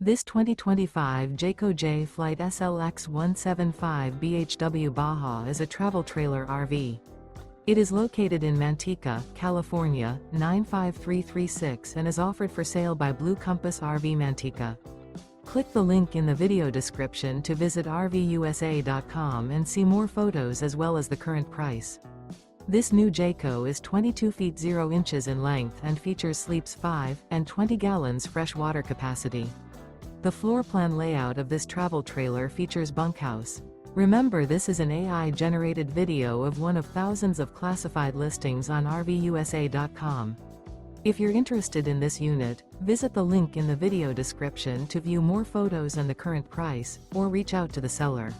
This 2025 Jayco Jay Flight SLX 175 BHW Baja is a travel trailer RV. It is located in Manteca, California, 95336 and is offered for sale by Blue Compass RV Manteca. Click the link in the video description to visit RVUSA.com and see more photos as well as the current price. This new Jayco is 22 feet 0 inches in length and features sleeps 5 and 20 gallons fresh water capacity. The floor plan layout of this travel trailer features bunkhouse. Remember, this is an AI-generated video of one of thousands of classified listings on RVUSA.com. If you're interested in this unit, visit the link in the video description to view more photos and the current price, or reach out to the seller.